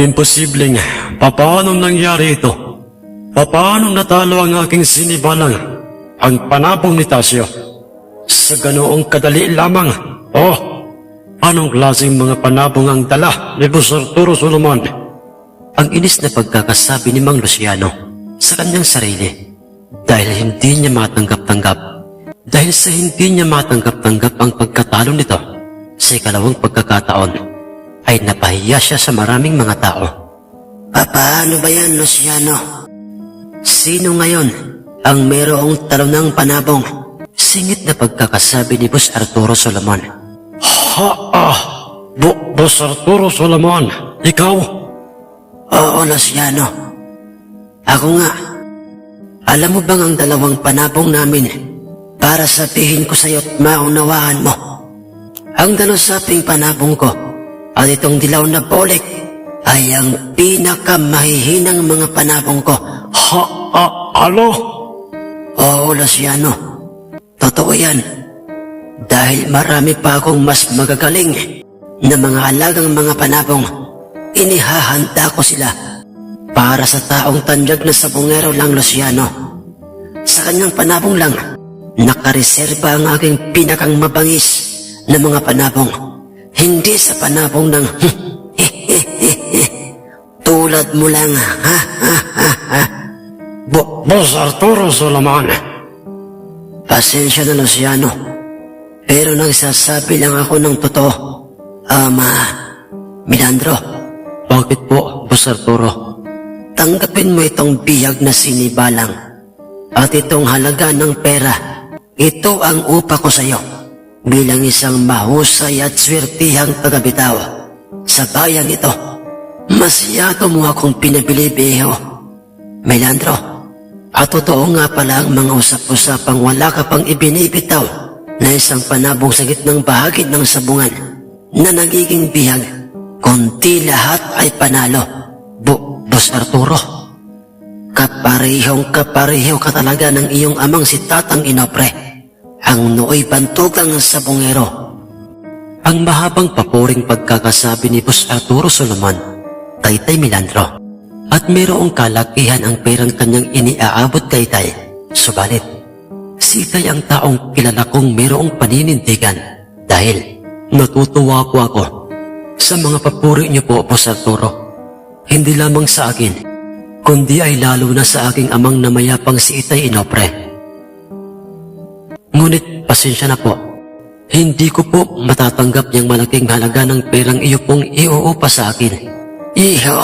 Imposibleng, paano nangyari ito? Paano natalo ang aking sinibalang, ang panabong ni Tasio? Sa ganoong kadali lamang, anong klaseng mga panabong ang dala ni Boss Arturo Solomon? Ang inis na pagkakasabi ni Mang Luciano sa kanyang sarili dahil hindi niya matanggap-tanggap. Dahil sa hindi niya matanggap-tanggap ang pagkatalo nito sa ikalawang pagkakataon, ay napahiya siya sa maraming mga tao. Paano ba yan, Luciano? Sino ngayon ang mayroong talo ng panabong? Singit na pagkakasabi ni Boss Arturo Solomon. Boss Arturo Solomon, ikaw? Oo, Luciano. Ako nga. Alam mo bang ang dalawang panabong namin para sabihin ko sa'yo at maunawaan mo? Ang dalusaping panabong ko at itong dilaw na bolik ay ang pinakamahihinang mga panabong ko. Ano? Oo, Luciano. Totoo yan. Dahil marami pa akong mas magagaling na mga alagang mga panabong. Inihahanda ko sila para sa taong tandyag na sabungero lang, Luciano. Sa kanyang panabong lang, nakareserba ang aking pinakang mabangis na mga panabong. Hindi sa panabong ng tulad mo lang, Boss Arturo Solomon. Pasensya na, Luciano. Pero nagsasabi lang ako ng totoo. Milandro. Bakit po, Boss Arturo? Tanggapin mo itong bihag na sinibalang at itong halaga ng pera. Ito ang upa ko sa iyo bilang isang mahusay at swertihang tagabitaw sa bayang ito. Masyado mo akong pinabilibiho, Melandro. At totoo nga pala ang mga usap-usapang wala ka pang ibinibitaw na isang panabong sa gitnang bahagi ng sabungan na nagiging bihag, kundi lahat ay panalo. Boss Arturo, kapareho ka talaga ng iyong amang si Tatang Inopre, ang nooy bantugang sabungero. ang mahabang papuring pagkakasabi ni Boss Arturo Solomon, Taytay Melandro, at mayroong kalakihan ang perang kanyang iniaabot kay Tay. Subalit, si Tay ang taong kilala kong mayroong paninindigan dahil natutuwa po ako sa mga papuri niyo po, Boss Arturo. Hindi lamang sa akin, kundi ay lalo na sa aking amang namayapang si Itay Inopre. Ngunit pasensya na po, hindi ko po matatanggap yung malaking halaga ng perang iyo pong iuupa sa akin. Iho,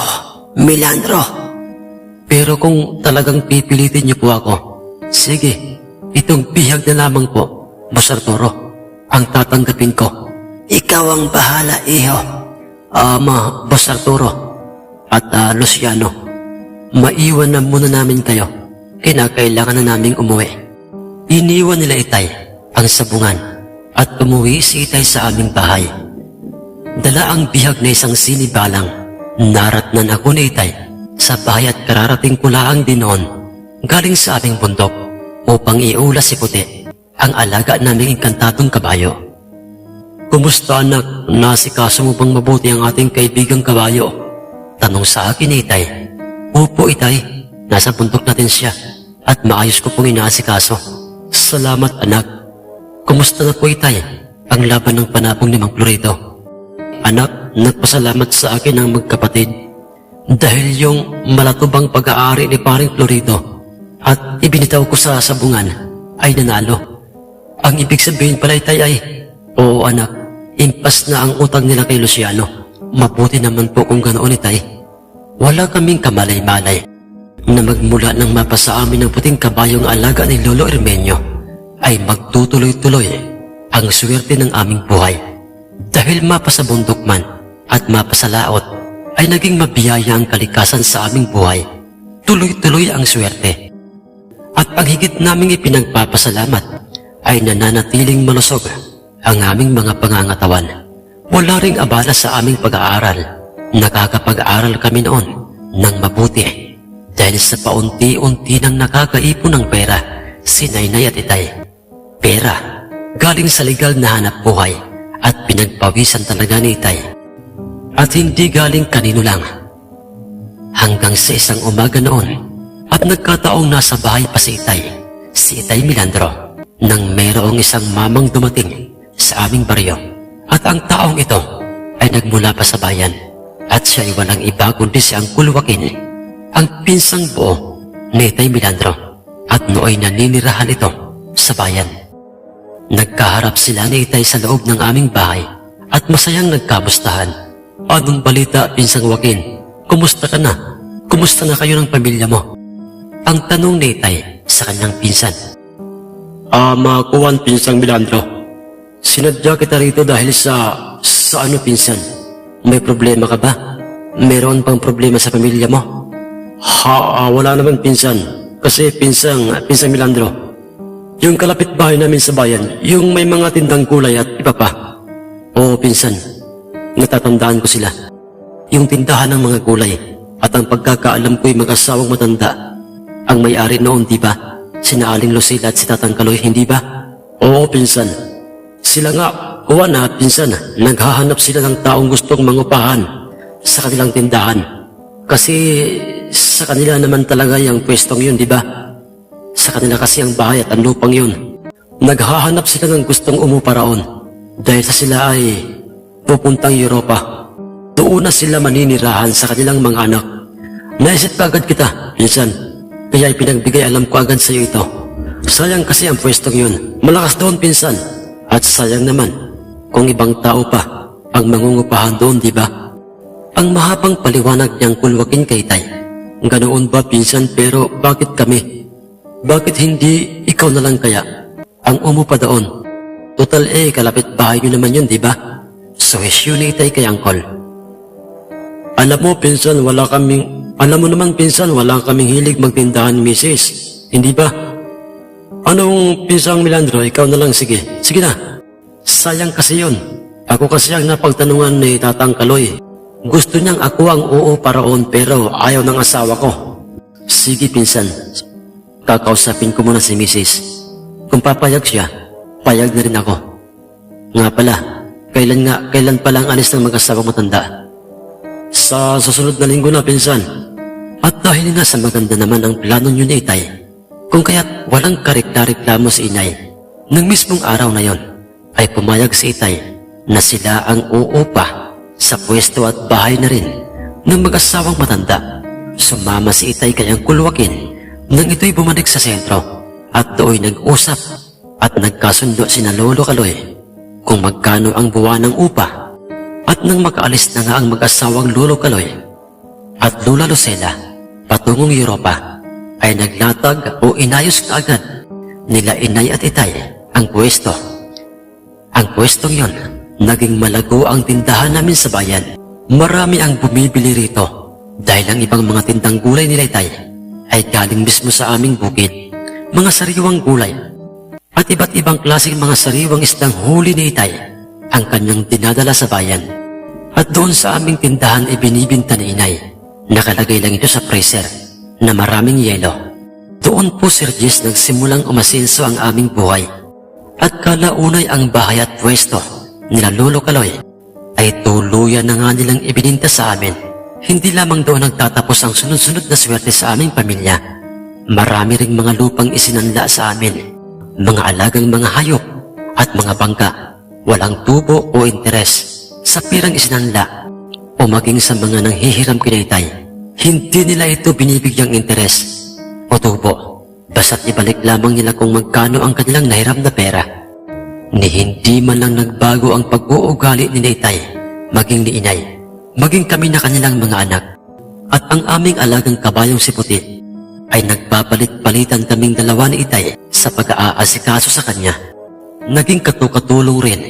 Melandro. Pero kung talagang pipilitin niyo po ako, sige, itong bihag na lamang po, Boss Arturo, ang tatanggapin ko. Ikaw ang bahala, iho. Boss Arturo at Luciano, maiwan na muna namin kayo. Kinakailangan na naming umuwi. Iniwan nila Itay ang sabungan at umuwi si Itay sa aming bahay. Dala ang bihag na isang sinibalang. Naratnan ako ni Itay sa bahay at kararating ko lang din noon galing sa aming bundok upang iulas si Puti, ang alaga naming inkantadong kabayo. Kumusta anak? Nasikaso mo bang mabuti ang ating kaibigang kabayo? Tanong sa akin ni Itay. Opo, Itay. Nasa bundok natin siya at maayos ko pong inaasikaso. Salamat, anak. Kumusta na po, Itay, ang laban ng panabong ni Mang Florido? Anak, nagpasalamat sa akin ang magkapatid dahil yung malatubang pag-aari ni paring Florido at ibinitaw ko sa sabungan ay nanalo. Ang ibig sabihin pala, Itay, ay oo, anak, impas na ang utang nila kay Luciano. Mabuti naman po kung ganoon, Itay. Wala kaming kamalay-malay na magmula ng mapa sa amin ng puting kabayong alaga ni Lolo Ermenio ay magtutuloy-tuloy ang swerte ng aming buhay. Dahil mapa sa bundok man at mapa sa laot ay naging mabiyaya ang kalikasan sa aming buhay. Tuloy-tuloy ang swerte. At ang higit naming ipinagpapasalamat ay nananatiling malusog ang aming mga pangangatawan. Wala ring abala sa aming pag-aaral. Nakakapag-aaral kami noon ng mabuti dahil sa paunti-unti nang nakakaipon ng pera si Nainay at Itay. Pera galing sa legal na hanap buhay at pinagpawisan talaga ni Itay. At hindi galing kanino lang, Hanggang sa isang umaga noon at nagkataong nasa bahay pa si Itay Milandro, nang mayroong isang mamang dumating sa aming baryo. At ang taong ito ay nagmula pa sa bayan at siya ay walang iba kundi si Uncle Joaquin, ang pinsang buo ni Itay Milandro, at nooy naninirahan ito sa bayan. Nagkaharap sila ni Itay sa loob ng aming bahay at masayang nagkamustahan. Anong balita, pinsang Joaquin? Kumusta ka na? Kumusta na kayo ng pamilya mo? Ang tanong ni Itay sa kanyang pinsan. Kuwan, pinsang Milandro. Sinadya kita rito dahil sa ano, pinsan? May problema ka ba? Meron pang problema sa pamilya mo? Wala naman, pinsan. Kasi pinsang Milandro, yung kalapit bahay namin sa bayan, yung may mga tindang kulay at iba pa. Oo, pinsan. Natatandaan ko sila. Yung tindahan ng mga gulay at ang pagkakaalam ko'y mag-asawang matanda. Ang may-ari noon, di ba? Sina Aling Lucila at si Tatang Kaloy, hindi ba? Oo, pinsan. Sila nga, kuwan na, pinsan. Naghahanap sila ng taong gustong mangupahan sa kanilang tindahan. Kasi sa kanila naman talaga yung pwestong yun, di ba? Sa kanila kasi ang bahay at ang lupang yun. Naghahanap sila ng gustong umupa raon dahil sa sila ay pupuntang Europa. Doon na sila maninirahan sa kanilang mga anak. Naisip ka agad kita, pinsan. Kaya ipinagbigay alam ko agad sa iyo ito. Sayang kasi ang pwestong yun. Malakas doon, pinsan. At sayang naman kung ibang tao pa ang mangungupahan doon, di ba? Ang mahabang paliwanag niyang kulwakin kay Itay. Ganoon ba, pinsan? Pero bakit kami? Bakit hindi ikaw na lang kaya ang umupa doon? Total kalapit bahay niyo naman yun, di ba? So issue ni Itay kay Uncle. Alam mo naman, pinsan, wala kaming hilig magtindahan, misis. Hindi ba? Anong, pinsang Milandro, ikaw na lang, sige. Sige na. Sayang kasi yun. Ako kasi ang napagtanungan ni Tatang Kaloy. Gusto niyang ako ang paraon pero ayaw ng asawa ko. Sige, pinsan. Kakausapin ko muna si misis. Kung papayag siya, payag na rin ako. Nga pala, kailan pala ang alis ng mag-asawang matanda? Sa susunod na linggo na, pinsan. At dahil nga sa maganda naman ang plano niyo ni Itay, kung kaya't walang karekla-reklamo si Inay, nang mismong araw na yon, ay pumayag si Itay na sila ang uupa sa pwesto at bahay na rin ng mag-asawang matanda. Sumama si Itay kay Uncle Joaquin nang ito'y bumalik sa sentro at do'y nag-usap at nagkasundo sina Lolo Kaloy kung magkano ang buwan ng upa. At nang makaalis na nga ang mag-asawang Lolo Kaloy at Lola Lucela patungong Europa, ay naglatag o inayos na agad nila Inay at Itay ang pwesto. Ang pwestong yon, naging malago ang tindahan namin sa bayan. Marami ang bumibili rito dahil ang ibang mga tindang gulay nila Itay ay galing mismo sa aming bukid. Mga sariwang gulay at iba't ibang klaseng mga sariwang isdang huli ni Itay ang kanyang dinadala sa bayan. At doon sa aming tindahan ay binibinta ni Inay. Nakalagay lang ito sa freezer na maraming yelo. Doon po, Sir Jess, nagsimulang umasenso ang aming buhay. At kalaunay ang bahay at pwesto nila Lolo Kaloy ay tuluyan na nga nilang ibininta sa amin. Hindi lamang doon nagtatapos ang sunod-sunod na swerte sa aming pamilya. Marami ring mga lupang isinanla sa amin. Mga alagang mga hayop at mga bangka. Walang tubo o interes sa pirang isinanla o maging sa mga nanghihiram kay Itay. Hindi nila ito binibigyang interes o tubo, basta't ibalik lamang nila kung magkano ang kanilang nahiram na pera. Ni hindi man lang nagbago ang pag-uugali ni Itay, maging ni Inay, maging kami na kanilang mga anak. At ang aming alagang kabayong si Puti ay nagpapalit-palitan kaming dalawa ni Itay sa pag-aasikaso sa kanya. Naging katukatulong rin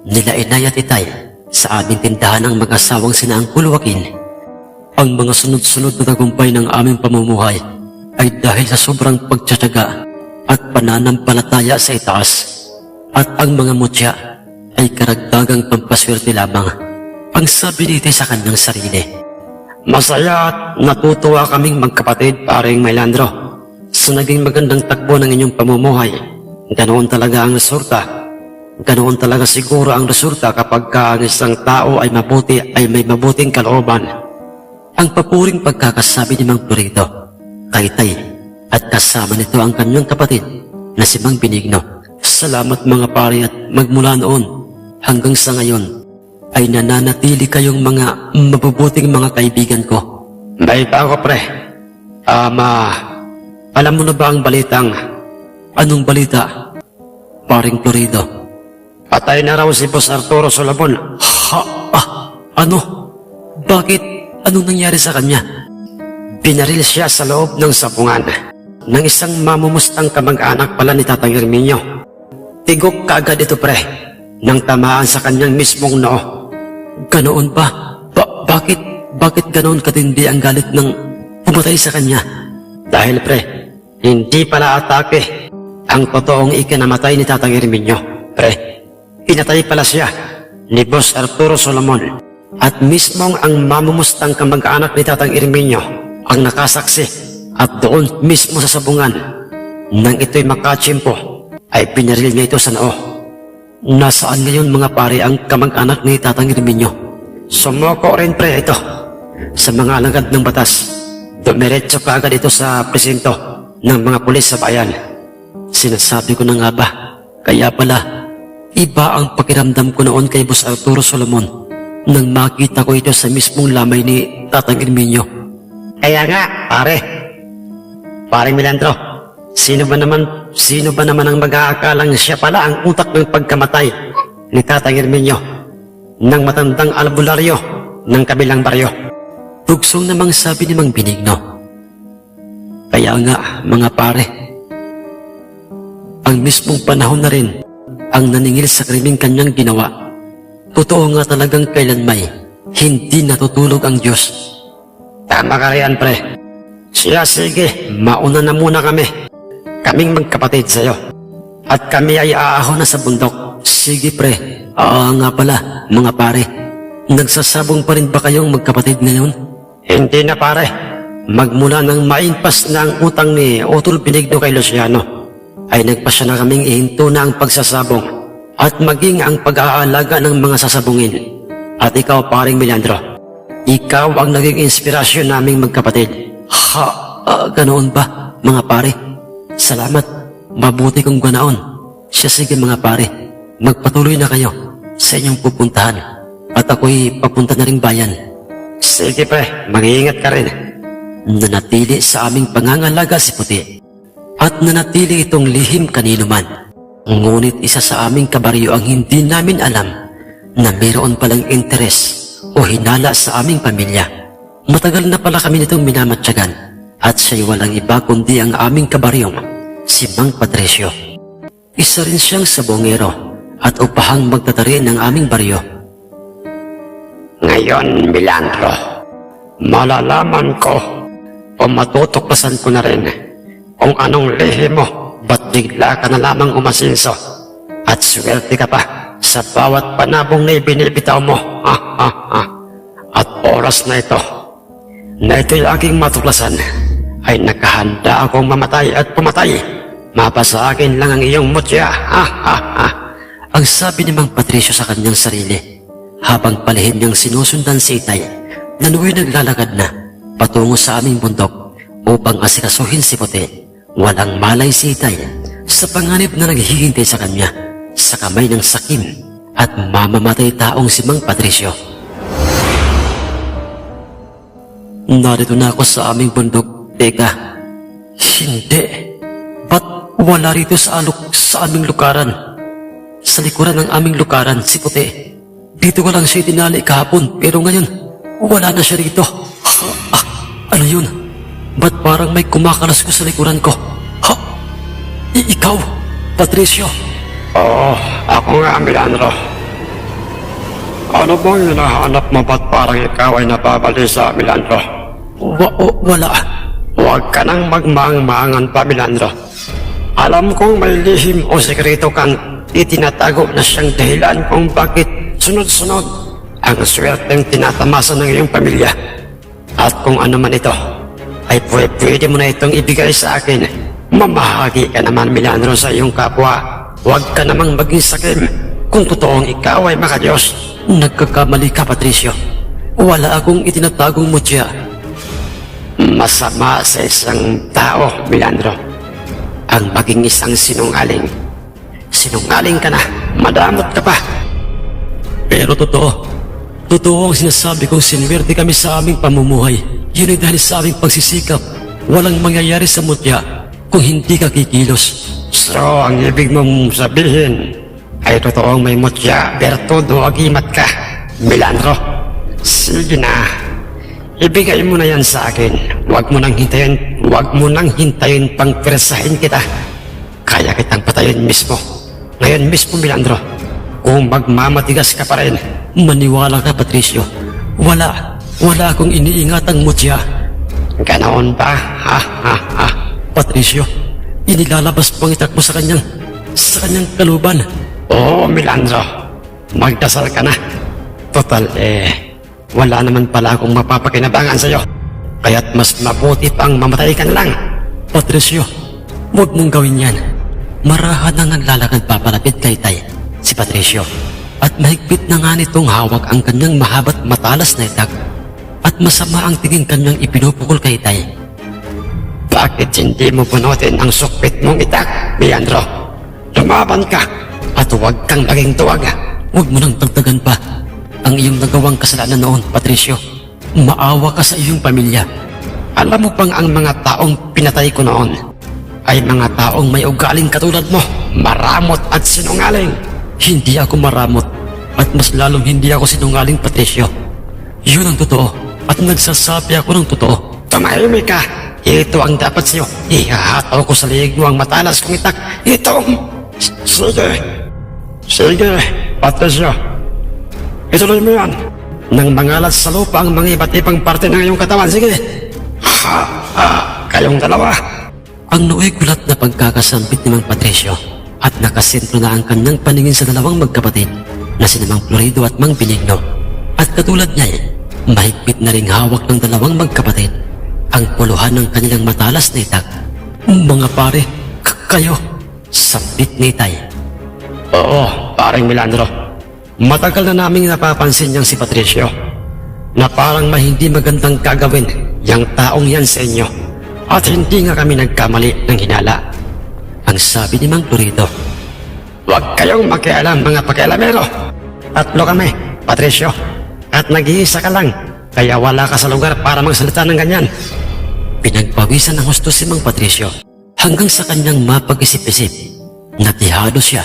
nila Inay at Itay sa aming tindahan ang mag-asawang sina Uncle Joaquin. Ang mga sunod-sunod na tagumpay ng aming pamumuhay ay dahil sa sobrang pagtsatsaga at pananampalataya sa itaas. At ang mga mutya ay karagdagang pampaswerte lamang. Ang sabi ni Itay sa kanyang sarili. Masaya at natutuwa kaming magkapatid, paring Milandro, sa naging magandang takbo ng inyong pamumuhay. Ganoon talaga ang resulta. Ganoon talaga siguro ang resulta kapag ang isang tao ay may mabuting kalooban. ang papuring pagkakasabi ni Mang Florido kay Tay at kasama nito ang kanyang kapatid na si Mang Benigno. Salamat mga pare, at magmula noon hanggang sa ngayon ay nananatili kayong mga mabubuting mga kaibigan ko. May bago pre. Alam mo na ba ang balitang Anong balita, paring Florido? patay na raw si Boss Arturo Solomon? Ano? Bakit? Anong nangyari sa kanya? Binaril siya sa loob ng sabungan ng isang mamumustang kamag-anak pala ni Tatang Herminio. Tigok kaagad ito pre, nang tamaan sa kanyang mismong noo. Ganoon ba? Bakit ganoon katindi ang galit ng pumatay sa kanya? Dahil pre, hindi pala atake ang totoong ikinamatay ni Tatang Herminio. Pre, pinatay pala siya ni Boss Arturo Solomon. At mismong ang mamumustang kamag-anak ni Tatang Herminio ang nakasaksi, at doon mismo sa sabungan nang ito'y makachimpo ay pinaril niya ito sa noo. Nasaan ngayon mga pare ang kamag-anak ni Tatang Herminio? Sumoko rin pre ito sa mga alagad ng batas. Dumiretso kaagad ito sa presinto ng mga pulis sa bayan. Sinasabi ko na nga ba? Kaya pala, iba ang pakiramdam ko noon kay Boss Arturo Solomon nang makita ko ito sa mismong lamay ni Tatang Herminio. Kaya nga, Paring Melandro, sino ba naman ang mag-aakalang siya pala ang utak ng pagkamatay ni Tatang Herminio ng matandang albularyo ng kabilang baryo? Tugsong namang sabi ni Mang Benigno. Kaya nga, mga pare, ang mismong panahon na rin ang naningil sa krimeng kanyang ginawa. Totoo nga talagang kailanmay hindi natutulog ang Diyos. Tama ka riyan, pre. Siya, sige, mauna na muna kami. Kaming magkapatid sa'yo. At kami ay aahon na sa bundok. Sige pre, nga pala, mga pare, nagsasabong pa rin ba kayong magkapatid ngayon? Hindi na pare. Magmula nang mainpas na ang utang ni Utol Benigno kay Luciano, ay nagpasya na kaming ihinto na ang pagsasabong at maging ang pag-aalaga ng mga sasabungin. At ikaw, paring Melandro, ikaw ang naging inspirasyon naming magkapatid. Ganoon ba, mga pare? Salamat, mabuti kong ganaon. Siya, sige mga pare, magpatuloy na kayo sa inyong pupuntahan at ako'y papunta na ring bayan. Sige pre, mag-iingat ka rin. Nanatili sa aming pangangalaga si Puti at nanatili itong lihim kanino man. Ngunit isa sa aming kabaryo ang hindi namin alam na mayroon palang interes o hinala sa aming pamilya. Matagal na pala kami nitong minamatyagan at siya'y walang iba kundi ang aming kabaryong si Mang Patricio. Isa rin siyang sabongero at upahang magtatari ng aming baryo. Ngayon, Melandro, malalaman ko o matutuklasan ko na rin kung anong lihi mo, ba't bigla ka na lamang umasinso at swerte ka pa sa bawat panabong na ibinibitaw mo. At oras na ito'y aking matuklasan, ay nakahanda akong mamatay at pumatay. Mapasa akin lang ang iyong mutya. Ang sabi ni Mang Patricio sa kanyang sarili, habang palihim niyang sinusundan si Itay na nuwi naglalakad na patungo sa aming bundok upang asikasuhin si Puti. Walang malay si Itay sa panganib na naghihintay sa kanya sa kamay ng sakim at mamamatay taong si Mang Patricio. Narito na ako sa aming bundok. Teka, hindi. Ba't wala rito sa aming lukaran? Sa likuran ng aming lukaran, si Puti. Dito ko lang siya tinali kahapon, pero ngayon, wala na siya rito. Ano yun? Ba't parang may kumakalas ko sa likuran ko? Ikaw, Patricio? Oo, ako nga, Melandro. Ano bang hinahanap mo, ba't parang ikaw ay nababalisa, Melandro? Wala. Huwag ka nang magmaang-maangan pa, Melandro. Alam kong may lihim o sekreto kang itinatago na siyang dahilan kung bakit sunod-sunod ang swerteng tinatamasa ng iyong pamilya. At kung ano man ito, ay pwede mo na itong ibigay sa akin. Mamahagi ka naman, Melandro, sa iyong kapwa. Huwag ka namang maging sakim kung totoong ikaw ay makadiyos. Nagkakamali ka, Patricio. Wala akong itinatagong mutya. Masama sa isang tao, Milandro, ang maging isang sinungaling. Sinungaling ka na, madamot ka pa. Pero totoo ang sinasabi kong sinuwerte kami sa aming pamumuhay. Yun ay dahil sa aming pagsisikap. Walang mangyayari sa mutya kung hindi ka kikilos. So, ang ibig mong sabihin ay totoong may mutya, bertudo, agimat ka, Milandro. Sige na, ibigay mo na yan sa akin. Huwag mo nang hintayin pang persahin kita. Kaya kitang patayin mismo. Ngayon mismo, Milandro. Kung magmamatigas ka pa rin. Maniwala ka, Patricio. Wala akong iniingatang mutya. Ganoon ba? Ha? Patricio, inilalabas pang itak mo sa kanyang kaluban. Oo, Milandro. Magdasal ka na. Total, wala naman pala akong mapapakinabangan sa'yo. Kaya't mas mabuti pang mamatay ka na lang. Patricio, huwag mong gawin yan. Marahan na naglalakad papalapit kay Tay, si Patricio. At mahigpit na nga nitong hawak ang kanyang mahabat matalas na itak. At masama ang tingin kanyang ipinupukol kay Tay. Bakit hindi mo punutin ang sukpit mong itak, Milandro? Lumaban ka at huwag kang maging tuwag. Huwag mo nang tagtagan pa ang iyong nagawang kasalanan noon, Patricio. Maawa ka sa iyong pamilya. Alam mo bang ang mga taong pinatay ko noon ay mga taong may ugaling katulad mo, maramot at sinungaling. Hindi ako maramot at mas lalong hindi ako sinungaling, Patricio. Yun ang totoo at nagsasabi ako ng totoo. Tumahimik ka. Ito ang dapat sa'yo. Ihahataw ko sa liig mo ang matalas kong itak. Sige, Patricio. Ituloy mo yan. Nang mangalat sa lupa ang mga iba't ibang parte ng iyong katawan. Sige. Kayong dalawa. Ang nooy gulat na pagkakasambit ni Mang Patricio at nakasentro na ang kanyang paningin sa dalawang magkapatid na sina Mang Florido at Mang Benigno. At katulad niya, mahigpit na ring hawak ng dalawang magkapatid ang puluhan ng kanilang matalas na itak. Mga pare, kayo, sambit ni Tay. Oo, paring Milandro. Matagal na naming napapansin niyang si Patricio na parang may hindi magandang gagawin yang taong yan sa inyo. At hindi nga kami nagkamali ng hinala. Ang sabi ni Mang Florido. Huwag kayong makialam, mga pakialamero. Tatlo kami, Patricio. At nag-iisa ka lang. Kaya wala ka sa lugar para magsalita ng ganyan. Pinagpawisan ng husto si Mang Patricio hanggang sa kanyang mapag-isip-isip. Natihado siya.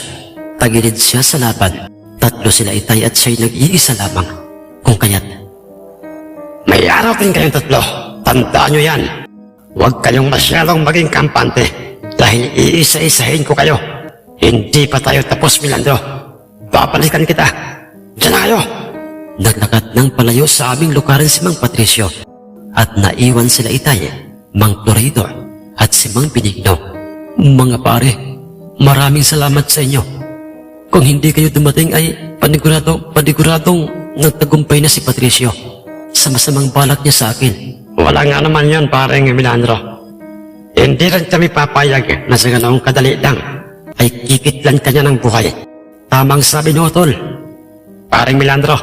Tagilid siya sa laban. Tatlo sila Itay at siya'y nag-iisa lamang. Kung kaya't, may araw din kayong tatlo. Tandaan nyo yan. Huwag kayong masyadong maging kampante dahil iisa-isahin ko kayo. Hindi pa tayo tapos, Milandro. Babalikan kita. Diyan na kayo. naglakad ng palayo sa aming lukaran si Mang Patricio at naiwan sila Itay, Mang Florido at si Mang Benigno. Mga pare, maraming salamat sa inyo. Kung hindi kayo dumating ay paniguradong nagtagumpay na si Patricio sa masamang balak niya sa akin. Wala nga naman yan, paring Milandro. Hindi rin kami papayag na sa ganoong kadali lang ay kikitlan ka niya ng buhay. Tamang sabi ni Otol, paring Milandro.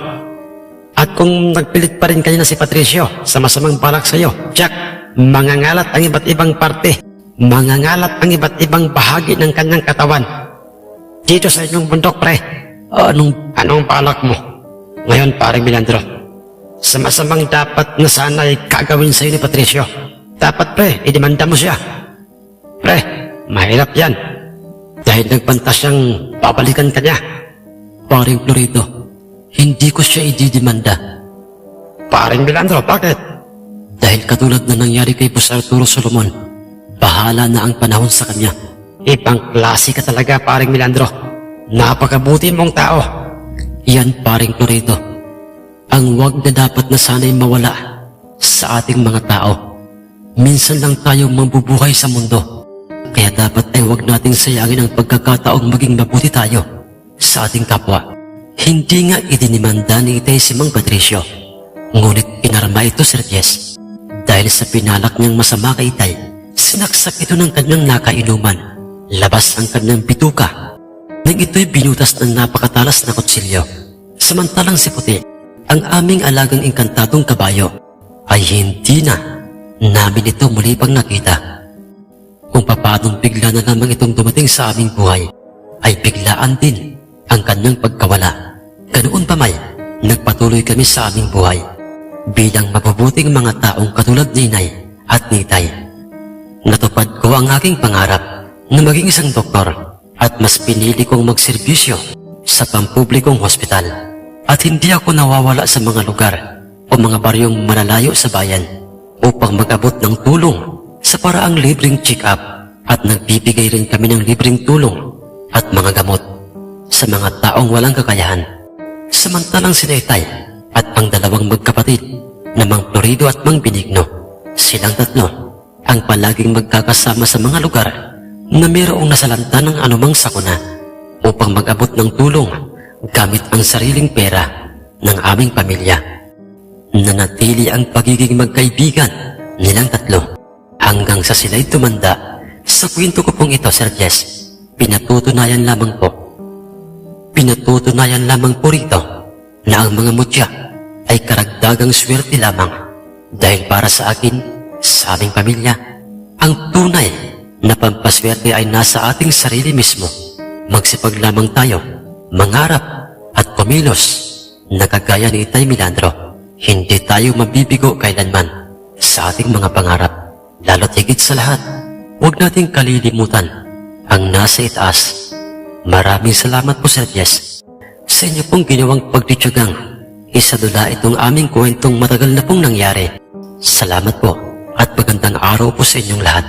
At kung nagpilit pa rin kayo na si Patricio sa masamang balak sa iyo, Jack, mangangalat ang iba't ibang parte, mangangalat ang iba't ibang bahagi ng kanyang katawan. Dito sa inyong bundok, pre. Anong balak mo? Ngayon, paring Milandro, sa masamang dapat na sana ay kagawin sa iyo ni Patricio, dapat, pre, idemanda mo siya. Pre, mahirap yan. Dahil nagpanta siyang babalikan ka niya. Paring Florido, hindi ko siya ididimanda. Paring Milandro, bakit? Dahil katulad na nangyari kay Boss Arturo Solomon, bahala na ang panahon sa kanya. Ibang klase ka talaga, paring Milandro. Napakabuti mong tao. Yan, paring Florido, ang wag na dapat na sana'y mawala sa ating mga tao. Minsan lang tayo mabubuhay sa mundo, kaya dapat ay wag nating sayangin ang pagkakataong maging mabuti tayo sa ating kapwa. Hindi nga idinimanda ni Itay si Mang Patricio, ngunit pinarma ito, Sir Jess. Dahil sa pinalak niyang masama kay Itay, sinaksak ito ng kanyang nakainuman, labas ang kanyang bituka, nang ito'y binutas ng napakatalas na kutsilyo. Samantalang si Puti, ang aming alagang engkantadong kabayo, ay hindi na namin ito muli pang nakita. Kung paanong bigla na lamang itong dumating sa aming buhay, ay biglaan din ang kanyang pagkawala. Ganoon pa may, nagpatuloy kami sa aming buhay bilang mabubuting mga taong katulad ni Inay at ni Tay. Natupad ko ang aking pangarap na maging isang doktor at mas pinili kong magserbisyo sa pampublikong hospital at hindi ako nawawala sa mga lugar o mga baryong malalayo sa bayan upang mag-abot ng tulong sa paraang libreng check-up at nagbibigay rin kami ng libreng tulong at mga gamot sa mga taong walang kakayahan. Samantalang si Tay at ang dalawang magkapatid na Mang Florido at Mang Benigno, silang tatlo ang palaging magkakasama sa mga lugar na mayroong nasalanta ng anumang sakuna upang mag-abot ng tulong gamit ang sariling pera ng aming pamilya. Nanatili ang pagiging magkaibigan nilang tatlo hanggang sa sila'y tumanda. Sa kwento ko pong ito, Sir Jess, pinatutunayan lamang po rito na ang mga mutya ay karagdagang swerte lamang dahil para sa akin, sa aming pamilya, ang tunay na pampaswerte ay nasa ating sarili mismo. Magsipag lamang tayo, mangarap at kumilos na kagaya ni Itay Milandro. Hindi tayo mabibigo kailanman sa ating mga pangarap. Lalo't higit sa lahat, huwag nating kalilimutan ang nasa itaas. Maraming salamat po, Sir Jess, sa inyo pong ginawang pagtityagang isadula itong aming kwentong matagal na pong nangyari. Salamat po at magandang araw po sa inyong lahat.